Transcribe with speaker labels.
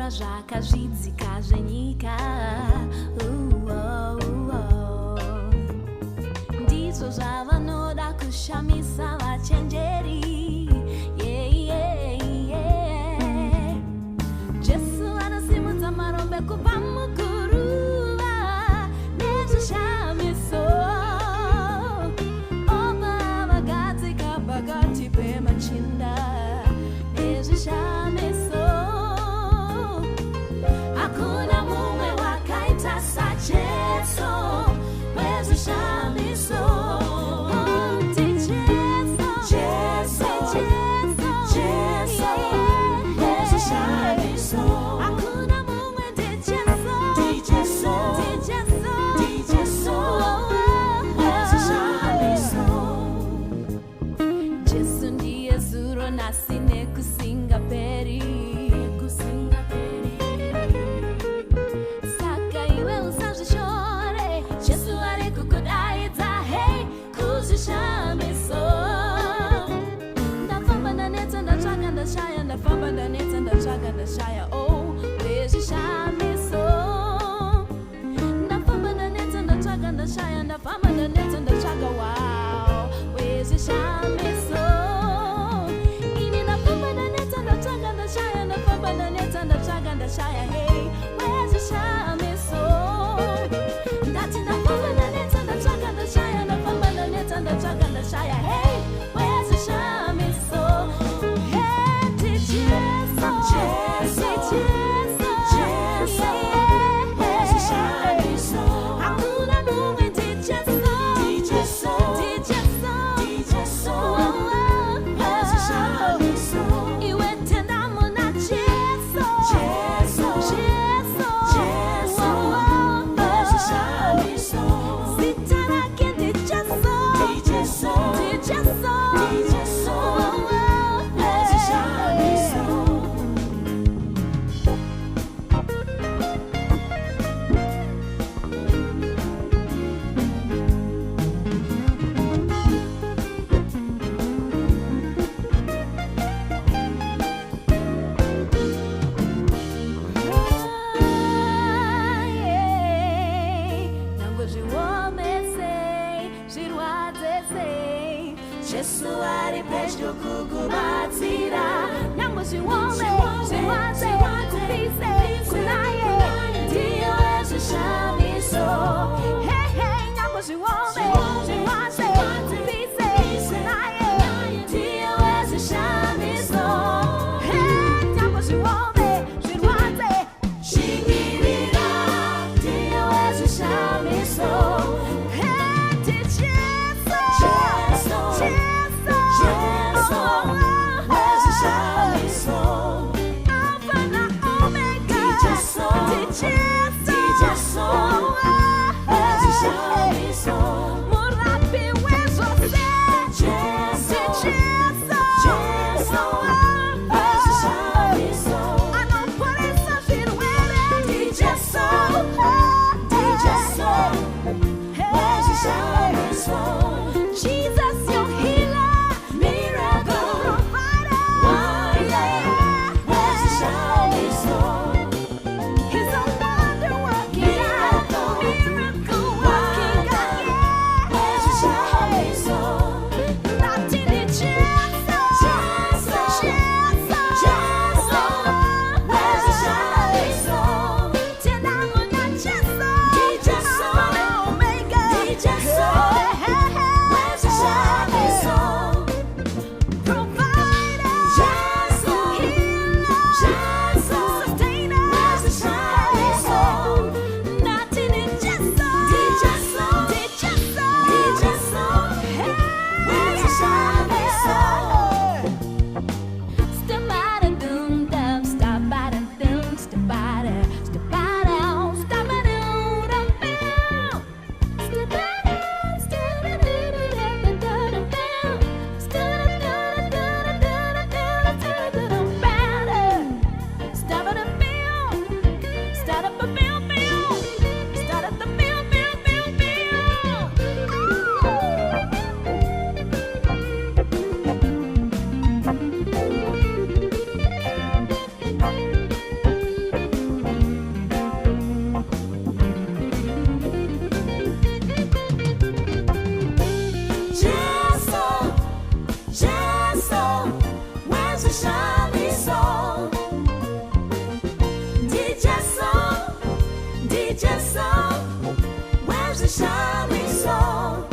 Speaker 1: żaka, żydzika, żenika. Ndizo zavanoda kushamisa vachenjeri. Jesu anasimuza marombe kupa mukuru nezvishamiso. Opa vagati kabagati pemachinda nezvishamiso. Hakuna mumwe wakaita saJesu wezvishamiso. Nasine kusinga peri. Saka iwe usazvishore, Jesu ari kukudaidza, hey, kuzvishamiso. Ndafamba ndanetsa ndatsvaka ndashaya, ndafamba ndanetsa ndatsvaka ndashaya, oh, wezvishamiso. Ndafamba ndanetsa ndatsvaka ndashaya, ndafamba ndanetsa ndatsvaka, wow, wezvishamiso. Ndashaya, hey, wezvishamiso. Ndati ndafamba ndanetsa ndatsvaka ndashaya, ndafamba ndanetsa ndatsvaka ndashaya, hey, wezvishamiso. Hey, ndiJesu, wezvishamiso. Hakuna mumwe ndiJesu, wezvishamiso. Iwe tenda muna Jesu. Jesu ari pedyo kukubatsira. Nyango zviome, zviwanze, kupise, kunaye, ndiye wezvishamiso. Hey, hey, nyango zviome, zviwanze, kupise, kunaye, ndiye wezvishamiso. Hey, nyango zviome, zviwanze, shingirira, ndiye wezvishamiso. Hey, hey, hey. 想你送。